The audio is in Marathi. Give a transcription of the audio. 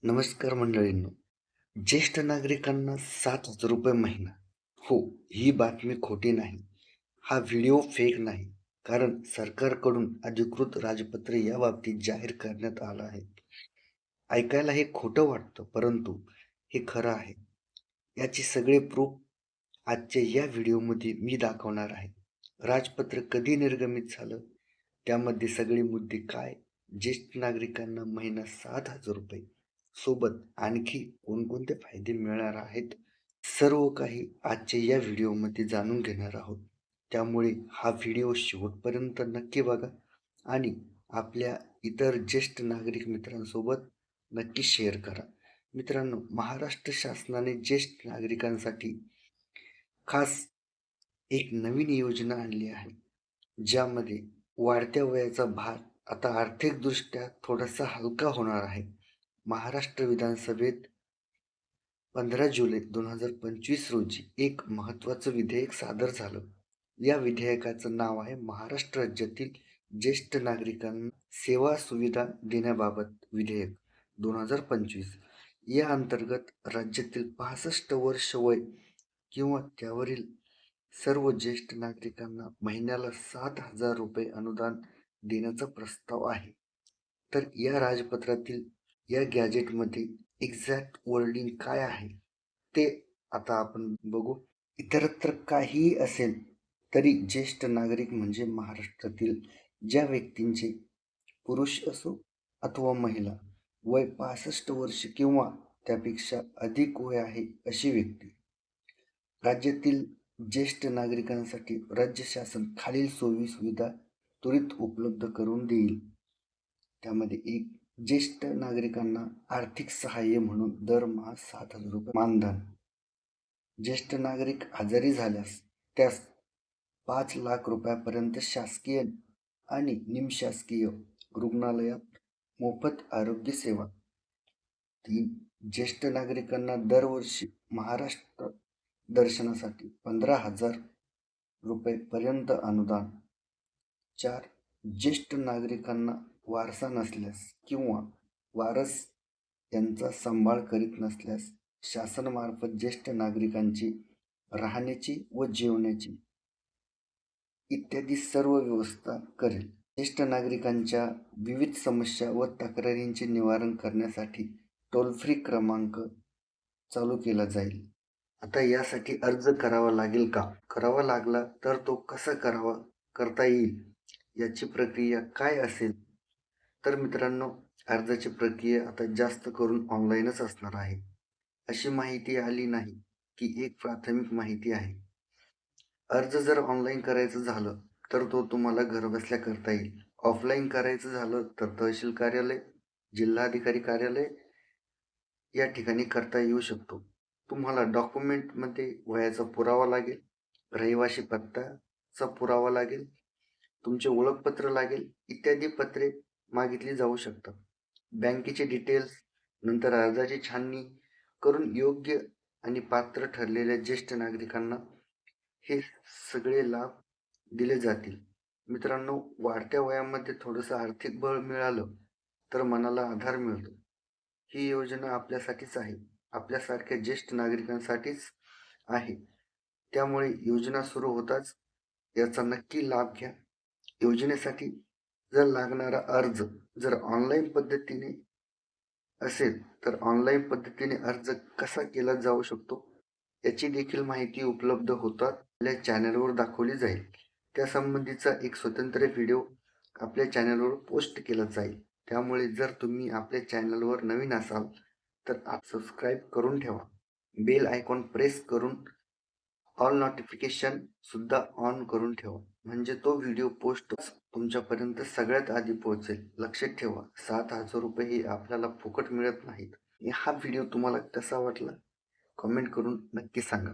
नमस्कार मंडळींनो. ज्येष्ठ नागरिकांना ₹7,000 महिना. हो, ही बातमी खोटी नाही. हा व्हिडिओ फेक नाही. कारण सरकारकडून अधिकृत राजपत्र याबाबतीत जाहीर करण्यात आलं आहे. ऐकायला हे खोटं वाटतं, परंतु हे खरं आहे. याची सगळे प्रूफ आजच्या या व्हिडिओमध्ये मी दाखवणार आहे. राजपत्र कधी निर्गमित झालं, त्यामध्ये सगळे मुद्दे काय, ज्येष्ठ नागरिकांना महिना ₹7,000 सोबत आणखी कोणकोणते फायदे मिळणार आहेत, सर्व काही आजच्या या व्हिडिओमध्ये जाणून घेणार आहोत. त्यामुळे हा व्हिडिओ शेवटपर्यंत नक्की बघा आणि आपल्या इतर ज्येष्ठ नागरिक मित्रांसोबत नक्की शेअर करा. मित्रांनो, महाराष्ट्र शासनाने ज्येष्ठ नागरिकांसाठी खास एक नवीन योजना आणली आहे, ज्यामध्ये वाढत्या वयाचा भार आता आर्थिकदृष्ट्या थोडासा हलका होणार आहे. महाराष्ट्र विधानसभेत 15 जुलै 2025 रोजी एक महत्त्वाचं विधेयक सादर झालं. या विधेयकाचं नाव आहे महाराष्ट्र राज्यातील ज्येष्ठ नागरिकांना सेवा सुविधा देण्याबाबत विधेयक 2025. या अंतर्गत राज्यातील 65 वर्ष वय किंवा त्यावरील सर्व ज्येष्ठ नागरिकांना महिन्याला ₹7,000 अनुदान देण्याचा प्रस्ताव आहे. तर या राजपत्रातील या गॅजेटमध्ये एक्झॅक्ट वर्डिंग काय आहे ते आता आपण बघू. इतरत्र काहीही असेल तरी ज्येष्ठ नागरिक म्हणजे महाराष्ट्रातील ज्या व्यक्तींचे, पुरुष असो अथवा महिला, वय 65 वर्ष किंवा त्यापेक्षा अधिक वय आहे अशी व्यक्ती. राज्यातील ज्येष्ठ नागरिकांसाठी राज्य शासन खालील सोयी सुविधा त्वरित उपलब्ध करून देईल. त्यामध्ये एक, ज्येष्ठ नागरिकांना आर्थिक सहाय्य म्हणून दरमहा ₹7,000 मानधन. ज्येष्ठ नागरिक आजारी झाल्यास त्यास ₹5,00,000 शासकीय आणि निमशासकीय रुग्णालयात मोफत आरोग्य सेवा. 3, ज्येष्ठ नागरिकांना दरवर्षी महाराष्ट्र दर्शनासाठी ₹15,000 पर्यंत अनुदान. 4, ज्येष्ठ नागरिकांना वारसा नसल्यास किंवा वारस यांचा सांभाळ करीत नसल्यास शासनामार्फत ज्येष्ठ नागरिकांची राहण्याची व जेवणाची इत्यादी सर्व व्यवस्था करेल. ज्येष्ठ नागरिकांच्या विविध समस्या व तक्रारींचे निवारण करण्यासाठी टोल फ्री क्रमांक चालू केला जाईल. आता यासाठी अर्ज करावा लागेल का? करावा लागला तर तो कसा करता येईल, याची प्रक्रिया काय असेल? तर मित्रांनो, अर्जाची प्रक्रिया आता जास्त करून ऑनलाईनच असणार आहे. अशी माहिती आली नाही की एक प्राथमिक माहिती आहे. अर्ज जर ऑनलाईन करायचं झालं तर तो तुम्हाला घरबसल्या करता येईल. ऑफलाईन करायचं झालं तर तहसील कार्यालय, जिल्हाधिकारी कार्यालय या ठिकाणी करता येऊ शकतो. तुम्हाला डॉक्युमेंटमध्ये वयाचा पुरावा लागेल, रहिवासी पत्त्याचा पुरावा लागेल, तुमचे ओळखपत्र लागेल इत्यादी पत्रे मागितली जाऊ शकतात. बँकेचे डिटेल्स, नंतर अर्जाची छाननी करून योग्य आणि पात्र ठरलेल्या ज्येष्ठ नागरिकांना हे सगळे लाभ दिले जातील. मित्रांनो, वाढत्या वयामध्ये थोडंसं आर्थिक बळ मिळालं तर मनाला आधार मिळतो. ही योजना आपल्यासाठीच आहे, आपल्यासारख्या ज्येष्ठ नागरिकांसाठीच आहे. त्यामुळे योजना सुरू होताच याचा नक्की लाभ घ्या. योजनेसाठी जर लागणारा अर्ज जर ऑनलाईन पद्धतीने असेल तर ऑनलाईन पद्धतीने अर्ज कसा केला जाऊ शकतो याची देखील माहिती उपलब्ध होतात आपल्या चॅनलवर दाखवली जाईल. त्यासंबंधीचा एक स्वतंत्र व्हिडिओ आपल्या चॅनलवर पोस्ट केला जाईल. त्यामुळे जर तुम्ही आपल्या चॅनलवर नवीन असाल तर सबस्क्राईब करून ठेवा. बेल आयकॉन प्रेस करून ऑल नोटिफिकेशन सुद्धा ऑन करून ठेवा, म्हणजे तो व्हिडिओ पोस्ट तुमच्यापर्यंत सगळ्यात आधी पोहोचेल. लक्षात ठेवा, ₹7,000 हे आपल्याला फुकट मिळत नाहीत. हा व्हिडिओ तुम्हाला कसा वाटला कमेंट करून नक्की सांगा.